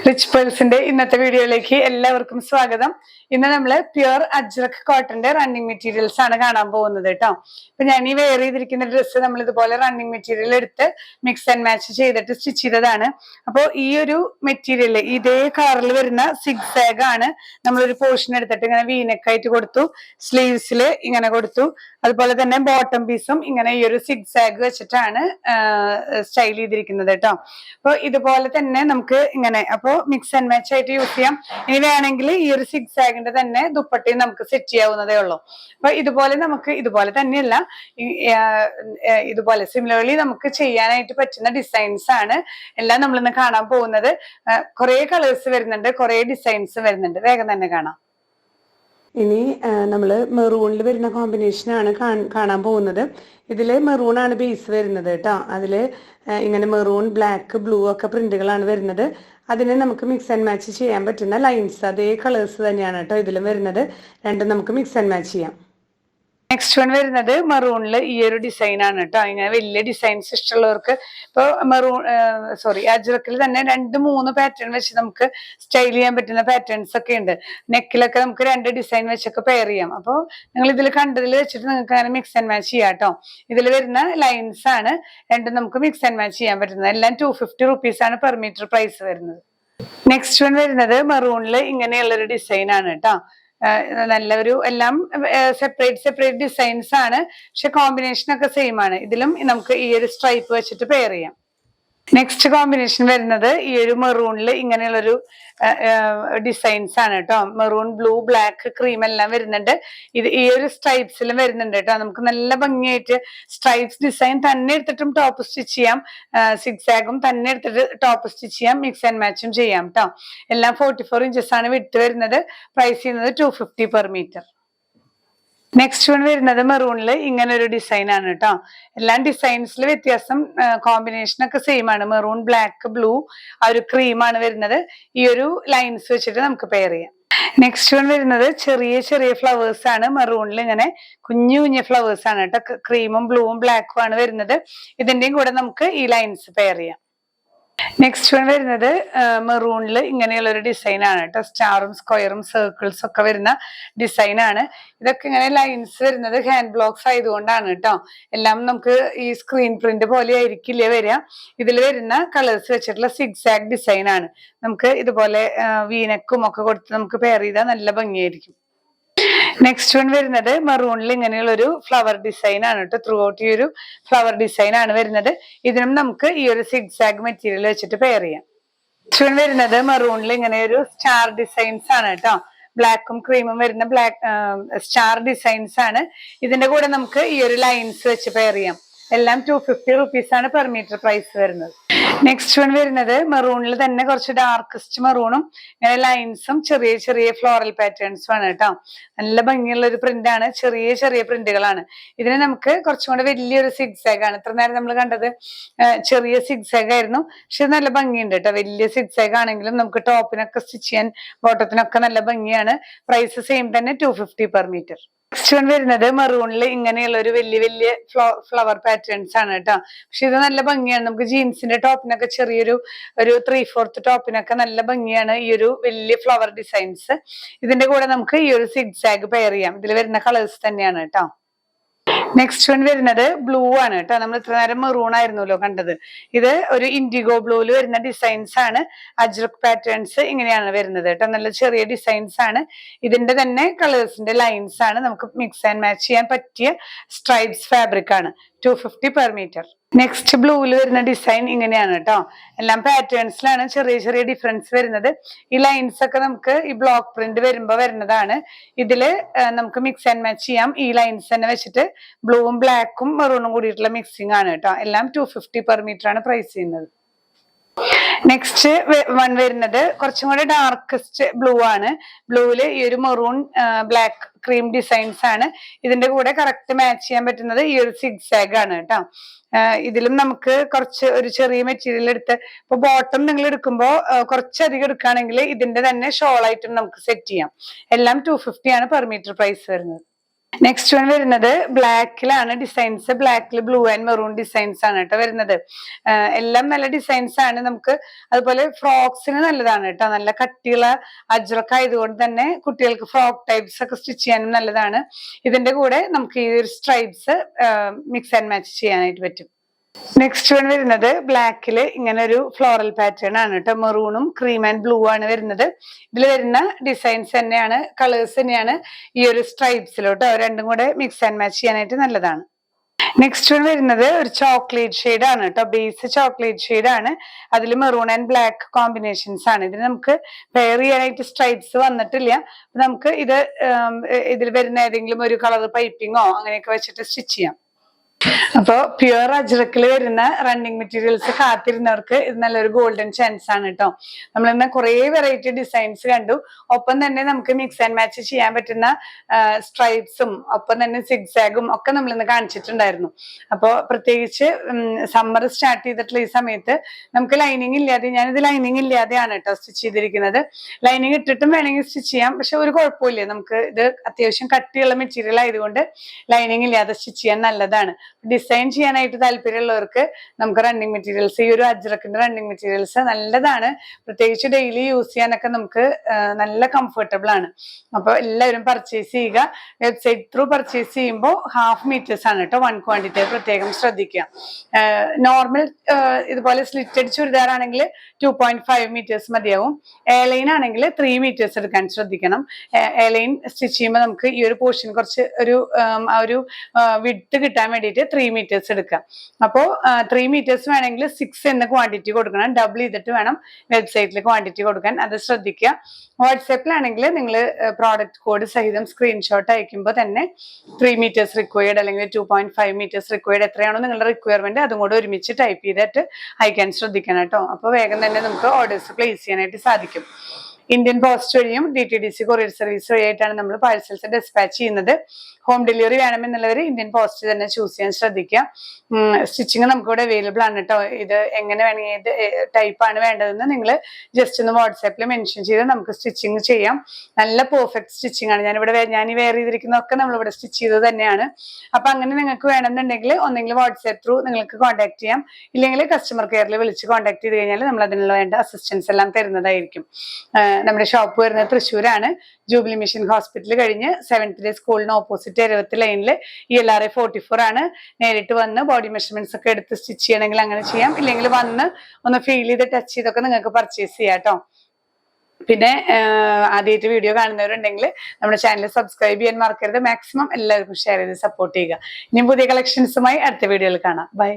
Rich പേഴ്സിന്റെ ഇന്നത്തെ വീഡിയോയിലേക്ക് എല്ലാവർക്കും സ്വാഗതം. ഇന്ന് നമ്മള് പ്യുർ അജ്രക് കോട്ടന്റെ റണ്ണിങ് മെറ്റീരിയൽസ് ആണ് കാണാൻ പോകുന്നത് കേട്ടോ. ഇപ്പൊ ഞാൻ ഈ വെയർ ചെയ്തിരിക്കുന്ന ഡ്രസ്സ് നമ്മൾ ഇതുപോലെ റണ്ണിങ് മെറ്റീരിയൽ എടുത്ത് മിക്സ് ആൻഡ് മാച്ച് ചെയ്തിട്ട് സ്റ്റിച്ച് ചെയ്തതാണ്. അപ്പോൾ ഈ ഒരു മെറ്റീരിയൽ ഇതേ കളറിൽ വരുന്ന സിഗ്സാഗ് ആണ് നമ്മളൊരു പോർഷൻ എടുത്തിട്ട് ഇങ്ങനെ വീനക്കായിട്ട് കൊടുത്തു, സ്ലീവ്സിൽ ഇങ്ങനെ കൊടുത്തു. അതുപോലെ തന്നെ ബോട്ടം പീസും ഇങ്ങനെ ഈ ഒരു സിഗ്സാഗ് വെച്ചിട്ടാണ് സ്റ്റൈൽ ചെയ്തിരിക്കുന്നത് കേട്ടോ. അപ്പൊ ഇതുപോലെ തന്നെ നമുക്ക് ഇങ്ങനെ അപ്പോ മിക്സ് ആൻഡ് മാച്ച് ആയിട്ട് യൂസ് ചെയ്യാം. ഇനി വേണമെങ്കിൽ ഈ ഒരു സിഗ്സാഗിന്റെ തന്നെ ദുപ്പട്ടയും നമുക്ക് സെറ്റ് ചെയ്യാവുന്നതേ ഉള്ളൂ. അപ്പൊ ഇതുപോലെ നമുക്ക് ഇതുപോലെ തന്നെയല്ല, ഇതുപോലെ സിമിലർലി നമുക്ക് ചെയ്യാനായിട്ട് പറ്റുന്ന ഡിസൈൻസ് ആണ് എല്ലാം നമ്മളിന്ന് കാണാൻ പോകുന്നത്. കുറെ കളേഴ്സ് വരുന്നുണ്ട്, കുറെ ഡിസൈൻസ് വരുന്നുണ്ട്. വേഗം തന്നെ കാണാം. ഇനി നമ്മൾ മെറൂണിൽ വരുന്ന കോമ്പിനേഷനാണ് കാണാൻ പോകുന്നത്. ഇതിൽ മെറൂൺ ആണ് ബേസ് വരുന്നത് കേട്ടോ. അതിൽ ഇങ്ങനെ മെറൂൺ, ബ്ലാക്ക്, ബ്ലൂ ഒക്കെ പ്രിന്റുകളാണ് വരുന്നത്. അതിനെ നമുക്ക് മിക്സ് ആൻഡ് മാച്ച് ചെയ്യാൻ പറ്റുന്ന ലൈൻസ് അതേ കളേഴ്സ് തന്നെയാണ് കേട്ടോ ഇതിലും വരുന്നത്. രണ്ടും നമുക്ക് മിക്സ് ആൻഡ് മാച്ച് ചെയ്യാം. നെക്സ്റ്റ് വൺ വരുന്നത് മെറൂണില് ഈ ഒരു ഡിസൈൻ ആണ് കേട്ടോ. ഇങ്ങനെ വലിയ ഡിസൈൻസ് ഇഷ്ടമുള്ളവർക്ക് ഇപ്പൊ അജ്രക്കിൽ തന്നെ 2-3 പാറ്റേൺ വെച്ച് നമുക്ക് സ്റ്റൈൽ ചെയ്യാൻ പറ്റുന്ന പാറ്റേൺസ് ഒക്കെ ഉണ്ട്. നെക്കിലൊക്കെ നമുക്ക് 2 ഡിസൈൻ വെച്ചൊക്കെ പെയർ ചെയ്യാം. അപ്പോൾ നിങ്ങൾ ഇതിൽ കണ്ടതിൽ വെച്ചിട്ട് നിങ്ങൾക്ക് അങ്ങനെ മിക്സ് ആൻഡ് മാച്ച് ചെയ്യാം കേട്ടോ. ഇതിൽ വരുന്ന ലൈൻസ് ആണ് രണ്ടും നമുക്ക് മിക്സ് ആൻഡ് മാച്ച് ചെയ്യാൻ പറ്റുന്നത്. എല്ലാം 250 rupees ആണ് പെർ മീറ്റർ പ്രൈസ് വരുന്നത്. നെക്സ്റ്റ് വൺ വരുന്നത് മെറൂണില് ഇങ്ങനെയുള്ളൊരു ഡിസൈൻ ആണ് കേട്ടോ. നല്ലൊരു എല്ലാം സെപ്പറേറ്റ് ഡിസൈൻസ് ആണ്, പക്ഷെ കോമ്പിനേഷൻ ഒക്കെ സെയിം ആണ്. ഇതിലും നമുക്ക് ഈ ഒരു സ്ട്രൈപ്പ് വെച്ചിട്ട് പെയർ ചെയ്യാം. നെക്സ്റ്റ് കോമ്പിനേഷൻ വരുന്നത് ഈ ഒരു മെറൂണിൽ ഇങ്ങനെയുള്ളൊരു ഡിസൈൻസ് ആണ് കേട്ടോ. മെറൂൺ, ബ്ലൂ, ബ്ലാക്ക്, ക്രീം എല്ലാം വരുന്നുണ്ട്. ഇത് ഈ ഒരു സ്ട്രൈപ്സിലും വരുന്നുണ്ട് കേട്ടോ. നമുക്ക് നല്ല ഭംഗിയായിട്ട് സ്ട്രൈപ്സ് ഡിസൈൻ തന്നെ എടുത്തിട്ടും ടോപ്പ് സ്റ്റിച്ച് ചെയ്യാം, സിഗ്സാഗും തന്നെ എടുത്തിട്ട് ടോപ്പ് സ്റ്റിച്ച് ചെയ്യാം, മിക്സ് ആൻഡ് മാച്ചും ചെയ്യാം കേട്ടോ. എല്ലാം 44 inches ആണ് വിട്ട് വരുന്നത്. പ്രൈസ് ചെയ്യുന്നത് 250 per meter. നെക്സ്റ്റ് വൺ വരുന്നത് മെറൂണിൽ ഇങ്ങനെ ഒരു ഡിസൈൻ ആണ് കേട്ടോ. എല്ലാ ഡിസൈൻസിൽ വ്യത്യാസം, കോമ്പിനേഷൻ ഒക്കെ സെയിം ആണ്. മെറൂൺ, ബ്ലാക്ക്, ബ്ലൂ, ആ ഒരു ക്രീം ആണ് വരുന്നത്. ഈ ഒരു ലൈൻസ് വെച്ചിട്ട് നമുക്ക് പെയർ ചെയ്യാം. നെക്സ്റ്റ് വൺ വരുന്നത് ചെറിയ ഫ്ലവേഴ്സ് ആണ്. മെറൂണിൽ ഇങ്ങനെ കുഞ്ഞു ഫ്ലവേഴ്സ് ആണ് കേട്ടോ. ക്രീമും ബ്ലൂവും ബ്ലാക്കും ആണ് വരുന്നത്. ഇതിന്റെയും കൂടെ നമുക്ക് ഈ ലൈൻസ് പെയർ ചെയ്യാം. നെക്സ്റ്റ് വൺ വരുന്നത് മെറൂണിൽ ഇങ്ങനെയുള്ള ഒരു ഡിസൈൻ ആണ് കേട്ടോ. സ്റ്റാറും സ്ക്വയറും സർക്കിൾസ് ഒക്കെ വരുന്ന ഡിസൈൻ ആണ്. ഇതൊക്കെ ഇങ്ങനെ ലൈൻസ് വരുന്നത് ഹാൻഡ് ബ്ലോക്സ് ആയതുകൊണ്ടാണ് കേട്ടോ. എല്ലാം നമുക്ക് ഈ സ്ക്രീൻ പ്രിന്റ് പോലെ ആയിരിക്കില്ലേ വരിക. ഇതിൽ വരുന്ന കളേഴ്സ് വെച്ചിട്ടുള്ള സിഗ്സാഗ് ഡിസൈൻ ആണ്. നമുക്ക് ഇതുപോലെ വീനക്കും ഒക്കെ കൊടുത്ത് നമുക്ക് പെയർ ചെയ്താൽ നല്ല ഭംഗിയായിരിക്കും. നെക്സ്റ്റ് വൺ വരുന്നത് മെറൂണിൽ ഇങ്ങനെയുള്ള ഒരു ഫ്ലവർ ഡിസൈൻ ആണ് കേട്ടോ. ത്രൂ ഔട്ട് ഈ ഒരു ഫ്ലവർ ഡിസൈൻ ആണ് വരുന്നത്. ഇതിനും നമുക്ക് ഈ ഒരു സിഗ്സാഗ് മെറ്റീരിയൽ വെച്ചിട്ട് പെയർ ചെയ്യാം. നെക്സ്റ്റ് വൺ വരുന്നത് മെറൂണിൽ ഇങ്ങനെ ഒരു സ്റ്റാർ ഡിസൈൻസ് ആണ് കേട്ടോ. ബ്ലാക്കും ക്രീമും വരുന്ന സ്റ്റാർ ഡിസൈൻസ് ആണ്. ഇതിന്റെ കൂടെ നമുക്ക് ഈ ഒരു ലൈൻസ് വെച്ച് പെയർ ചെയ്യാം. എല്ലാം 250 rupees ആണ് പെർ മീറ്റർ പ്രൈസ് വരുന്നത്. നെക്സ്റ്റ് വൺ വരുന്നത് മെറൂണിൽ തന്നെ കുറച്ച് ഡാർക്കസ്റ്റ് മെറൂണും ഇങ്ങനെ ലൈൻസും ചെറിയ ഫ്ലോറൽ പാറ്റേൺസും ആണ് കേട്ടോ. നല്ല ഭംഗിയുള്ള ഒരു പ്രിന്റ് ആണ്. ചെറിയ പ്രിന്റുകളാണ്. ഇതിന് നമുക്ക് കുറച്ചും കൂടെ വലിയൊരു സിഗ്സാഗ് ആണ്. ഇത്ര നേരം നമ്മൾ കണ്ടത് ചെറിയ സിഗ്സാഗ് ആയിരുന്നു, പക്ഷെ നല്ല ഭംഗിയുണ്ട് കേട്ടോ. വലിയ സിഗ്സാഗ് ആണെങ്കിലും നമുക്ക് ടോപ്പിനൊക്കെ സ്റ്റിച്ച് ചെയ്യാൻ, ബോട്ടത്തിനൊക്കെ നല്ല ഭംഗിയാണ്. പ്രൈസ് സെയിം തന്നെ 250 per meter. നെക്സ്റ്റ് വൺ വരുന്നത് മെറൂണിൽ ഇങ്ങനെയുള്ള ഒരു വലിയ ഫ്ലവർ പാറ്റേൺസ് ആണ് കേട്ടോ. പക്ഷെ ഇത് നല്ല ഭംഗിയാണ്. നമുക്ക് ജീൻസിന്റെ ടോപ്പിനൊക്കെ ഒരു 3/4 ടോപ്പിനൊക്കെ നല്ല ഭംഗിയാണ് ഈ ഒരു വലിയ ഫ്ലവർ ഡിസൈൻസ്. ഇതിന്റെ കൂടെ നമുക്ക് ഈ ഒരു സിഗ്സാഗ് പെയർ ചെയ്യാം. ഇതിൽ വരുന്ന കളേഴ്സ് തന്നെയാണ് കേട്ടോ. നെക്സ്റ്റ് വൺ വരുന്നത് ബ്ലൂ ആണ് കേട്ടോ. നമ്മൾ ഇത്ര നേരം മെറൂൺ ആയിരുന്നല്ലോ കണ്ടത്. ഇത് ഒരു ഇൻഡിഗോ ബ്ലൂവിൽ വരുന്ന ഡിസൈൻസ് ആണ്. അജ്രക് പാറ്റേൺസ് ഇങ്ങനെയാണ് വരുന്നത് കേട്ടോ. നല്ല ചെറിയ ഡിസൈൻസ് ആണ്. ഇതിന്റെ തന്നെ കളേഴ്സിന്റെ ലൈൻസ് ആണ്. നമുക്ക് മിക്സ് ആൻഡ് മാച്ച് ചെയ്യാൻ പറ്റിയ സ്ട്രൈപ്സ് ഫാബ്രിക് ആണ്. 250 per meter. നെക്സ്റ്റ് ബ്ലൂവിൽ വരുന്ന ഡിസൈൻ ഇങ്ങനെയാണ് കേട്ടോ. എല്ലാം പാറ്റേൺസിലാണ് ചെറിയ ഡിഫറൻസ് വരുന്നത്. ഈ ലൈൻസ് ഒക്കെ നമുക്ക് ഈ ബ്ലോക്ക് പ്രിന്റ് വരുമ്പോ വരുന്നതാണ്. ഇതില് നമുക്ക് മിക്സ് ആൻഡ് മാച്ച് ചെയ്യാം. ഈ ലൈൻസ് തന്നെ വെച്ചിട്ട് ബ്ലൂവും ബ്ലാക്കും മെറൂണും കൂടിയിട്ടുള്ള മിക്സിംഗ് ആണ് കേട്ടോ. എല്ലാം 250 per meter ആണ് പ്രൈസ് ചെയ്യുന്നത്. നെക്സ്റ്റ് വൺ വരുന്നത് കുറച്ചും കൂടെ ഡാർക്കസ്റ്റ് ബ്ലൂ ആണ്. ബ്ലൂവില് ഈ ഒരു മെറൂൺ, ബ്ലാക്ക്, ക്രീം ഡിസൈൻസ് ആണ്. ഇതിന്റെ കൂടെ കറക്റ്റ് മാച്ച് ചെയ്യാൻ പറ്റുന്നത് ഈ ഒരു സിഗ്സാഗ് ആണ് കേട്ടോ. ഇതിലും നമുക്ക് ഒരു ചെറിയ മെറ്റീരിയൽ എടുത്ത്, ഇപ്പൊ ബോട്ടം നിങ്ങൾ എടുക്കുമ്പോൾ കുറച്ചധികം എടുക്കുകയാണെങ്കിൽ ഇതിന്റെ തന്നെ ഷോൾ ആയിട്ടും നമുക്ക് സെറ്റ് ചെയ്യാം. എല്ലാം 250 ആണ് പെർ മീറ്റർ പ്രൈസ് വരുന്നത്. നെക്സ്റ്റ് വൺ വരുന്നത് ബ്ലാക്കിലാണ് ഡിസൈൻസ്. ബ്ലാക്കിൽ ബ്ലൂ ആൻഡ് മെറൂൺ ഡിസൈൻസ് ആണ് കേട്ടോ വരുന്നത്. എല്ലാം നല്ല ഡിസൈൻസ് ആണ്. നമുക്ക് അതുപോലെ ഫ്രോക്സിന് നല്ലതാണ് കേട്ടോ. നല്ല കട്ടിയുള്ള അജ്രക്ക് ആയതുകൊണ്ട് തന്നെ കുട്ടികൾക്ക് ഫ്രോക്ക് ടൈപ്സ് ഒക്കെ സ്റ്റിച്ച് ചെയ്യാനും നല്ലതാണ്. ഇതിന്റെ കൂടെ നമുക്ക് ഈ ഒരു സ്ട്രൈപ്സ് മിക്സ് ആൻഡ് മാച്ച് ചെയ്യാനായിട്ട് പറ്റും. നെക്സ്റ്റ് വൺ വരുന്നത് ബ്ലാക്കിൽ ഇങ്ങനെ ഒരു ഫ്ലോറൽ പാറ്റേൺ ആണ് കേട്ടോ. മെറൂണും ക്രീം ആൻഡ് ബ്ലൂ ആണ് വരുന്നത്. ഇതിൽ വരുന്ന ഡിസൈൻസ് തന്നെയാണ്, കളേഴ്സ് തന്നെയാണ് ഈ ഒരു സ്ട്രൈപ്സിലോട്ടോ. രണ്ടും കൂടെ മിക്സ് ആൻഡ് മാച്ച് ചെയ്യാനായിട്ട് നല്ലതാണ്. നെക്സ്റ്റ് വൺ വരുന്നത് ഒരു ചോക്ലേറ്റ് ഷെയ്ഡ് ആണ് കേട്ടോ. ബേസ് ചോക്ലേറ്റ് ഷെയ്ഡ് ആണ്. അതിൽ മെറൂൺ ആൻഡ് ബ്ലാക്ക് കോമ്പിനേഷൻസ് ആണ്. ഇതിന് നമുക്ക് പെയർ ചെയ്യാനായിട്ട് സ്ട്രൈപ്സ് വന്നിട്ടില്ല. നമുക്ക് ഇതിൽ വരുന്ന ഏതെങ്കിലും ഒരു കളർ പൈപ്പിങ്ങോ അങ്ങനെയൊക്കെ വെച്ചിട്ട് സ്റ്റിച്ച് ചെയ്യാം. അപ്പോ പ്യുവർ അജ്രക്കിൽ വരുന്ന റണ്ണിങ് മെറ്റീരിയൽസ് കാത്തിരുന്നവർക്ക് ഇത് നല്ലൊരു ഗോൾഡൻ ചാൻസ് ആണ് കേട്ടോ. നമ്മൾ ഇന്ന് കുറെ വെറൈറ്റി ഡിസൈൻസ് കണ്ടു. ഒപ്പം തന്നെ നമുക്ക് മിക്സ് ആൻഡ് മാച്ച് ചെയ്യാൻ പറ്റുന്ന സ്ട്രൈപ്സും ഒപ്പം തന്നെ സിഗ്സാഗും ഒക്കെ നമ്മൾ ഇന്ന് കാണിച്ചിട്ടുണ്ടായിരുന്നു. അപ്പോൾ പ്രത്യേകിച്ച് സമ്മർ സ്റ്റാർട്ട് ചെയ്തിട്ടുള്ള ഈ സമയത്ത് നമുക്ക് ലൈനിങ് ഇല്ലാതെ, ഞാനിത് ലൈനിങ് ഇല്ലാതെയാണ് കേട്ടോ സ്റ്റിച്ച് ചെയ്തിരിക്കുന്നത്. ലൈനിങ് ഇട്ടിട്ടും വേണമെങ്കിൽ സ്റ്റിച്ച് ചെയ്യാം, പക്ഷെ ഒരു കുഴപ്പമില്ല. നമുക്ക് ഇത് അത്യാവശ്യം കട്ടിയുള്ള മെറ്റീരിയൽ ആയതുകൊണ്ട് ലൈനിങ് ഇല്ലാതെ സ്റ്റിച്ച് ചെയ്യാൻ നല്ലതാണ്. ഡിസൈൻ ചെയ്യാനായിട്ട് താല്പര്യമുള്ളവർക്ക് നമുക്ക് റണ്ണിങ് മെറ്റീരിയൽസ്, ഈ ഒരു അജ്രക്കിന്റെ റണ്ണിങ് മെറ്റീരിയൽസ് നല്ലതാണ്. പ്രത്യേകിച്ച് ഡെയിലി യൂസ് ചെയ്യാനൊക്കെ നമുക്ക് നല്ല കംഫർട്ടബിൾ ആണ്. അപ്പോൾ എല്ലാവരും പർച്ചേസ് ചെയ്യുക. വെബ്സൈറ്റ് ത്രൂ പർച്ചേസ് ചെയ്യുമ്പോൾ ഹാഫ് മീറ്റേഴ്സ് ആണ് കേട്ടോ. 1 ക്വാണ്ടിറ്റി പ്രത്യേകം ശ്രദ്ധിക്കുക. നോർമൽ ഇതുപോലെ സ്ലിറ്റഡ് ചുരിദാർ ആണെങ്കിൽ 2.5 മീറ്റേഴ്സ് മതിയാവും. എയർലൈൻ ആണെങ്കിൽ 3 മീറ്റേഴ്സ് എടുക്കാൻ ശ്രദ്ധിക്കണം. എയർലൈൻ സ്റ്റിച്ച് ചെയ്യുമ്പോൾ നമുക്ക് ഈ ഒരു പോർഷൻ കുറച്ച് ഒരു വിഡ്ത്ത് കിട്ടാൻ വേണ്ടിയിട്ട് 3 മീറ്റേഴ്സ് എടുക്കാം. അപ്പോൾ 3 മീറ്റേഴ്സ് വേണമെങ്കിൽ 6 എന്ന ക്വാണ്ടിറ്റി കൊടുക്കണം. ഡബിൾ ചെയ്തിട്ട് വേണം വെബ്സൈറ്റിൽ ക്വാണ്ടിറ്റി കൊടുക്കാൻ. അത് ശ്രദ്ധിക്കുക. വാട്സാപ്പിലാണെങ്കിൽ നിങ്ങൾ പ്രോഡക്റ്റ് കോഡ് സഹിതം സ്ക്രീൻഷോട്ട് അയക്കുമ്പോൾ തന്നെ 3 മീറ്റേഴ്സ് റിക്വയർഡ് അല്ലെങ്കിൽ 2.5 മീറ്റേഴ്സ് റിക്വയർഡ് എത്രയാണോ നിങ്ങളുടെ റിക്വയർമെന്റ് അതും കൂടെ ഒരുമിച്ച് ടൈപ്പ് ചെയ്തിട്ട് അയക്കാൻ ശ്രദ്ധിക്കണം കേട്ടോ. അപ്പോൾ വേഗം തന്നെ നമുക്ക് ഓർഡേഴ്സ് പ്ലേസ് ചെയ്യാനായിട്ട് സാധിക്കും. ഇന്ത്യൻ പോസ്റ്റ് വഴിയും DTDC കൊറിയർ സർവീസ് വഴിയായിട്ടാണ് നമ്മൾ പാഴ്സൽസ് ഡിസ്പാച്ച് ചെയ്യുന്നത്. ഹോം ഡെലിവറി വേണമെന്നുള്ളവർ ഇന്ത്യൻ പോസ്റ്റ് തന്നെ ചൂസ് ചെയ്യാൻ ശ്രദ്ധിക്കുക. സ്റ്റിച്ചിങ് നമുക്കിവിടെ അവൈലബിൾ ആണ് കേട്ടോ. ഇത് എങ്ങനെ വേണമെങ്കിൽ ഏത് ടൈപ്പാണ് വേണ്ടതെന്ന് നിങ്ങൾ ജസ്റ്റ് ഒന്ന് വാട്സാപ്പിൽ മെൻഷൻ ചെയ്ത് നമുക്ക് സ്റ്റിച്ചിങ് ചെയ്യാം. നല്ല പെർഫെക്റ്റ് സ്റ്റിച്ചിങ് ആണ്. ഞാൻ ഈ വെയർ ചെയ്തിരിക്കുന്നതൊക്കെ നമ്മളിവിടെ സ്റ്റിച്ച് ചെയ്തത് തന്നെയാണ്. അപ്പൊ അങ്ങനെ നിങ്ങൾക്ക് വേണമെന്നുണ്ടെങ്കിൽ ഒന്നെങ്കിൽ വാട്സാപ്പ് ത്രൂ നിങ്ങൾക്ക് കോൺടാക്ട് ചെയ്യാം, ഇല്ലെങ്കിൽ കസ്റ്റമർ കെയറിൽ വിളിച്ച് കോൺടാക്ട് ചെയ്ത് കഴിഞ്ഞാൽ നമ്മൾ അതിനുള്ള വേണ്ട അസിസ്റ്റൻസ് എല്ലാം തരുന്നതായിരിക്കും. നമ്മുടെ ഷോപ്പ് വരുന്നത് തൃശ്ശൂരാണ്. ജൂബിലി മിഷൻ ഹോസ്പിറ്റൽ കഴിഞ്ഞ് 7th ഡേ സ്കൂളിന് ഓപ്പോസിറ്റ് 70 ലൈനിൽ ELRA 44 ആണ്. നേരിട്ട് വന്ന് ബോഡി മെഷർമെന്റ്സ് ഒക്കെ എടുത്ത് സ്റ്റിച്ച് ചെയ്യണമെങ്കിൽ അങ്ങനെ ചെയ്യാം, ഇല്ലെങ്കിൽ വന്ന് ഒന്ന് ഫീൽ ചെയ്ത് ടച്ച് ചെയ്തൊക്കെ നിങ്ങൾക്ക് പർച്ചേസ് ചെയ്യാം കേട്ടോ. പിന്നെ ആദ്യമായിട്ട് വീഡിയോ കാണുന്നവരുണ്ടെങ്കിൽ നമ്മുടെ ചാനൽ സബ്സ്ക്രൈബ് ചെയ്യാൻ മറക്കരുത്. മാക്സിമം എല്ലാവർക്കും ഷെയർ ചെയ്ത് സപ്പോർട്ട് ചെയ്യുക. ഇനിയും പുതിയ കളക്ഷൻസുമായി അടുത്ത വീഡിയോയിൽ കാണാം. ബൈ.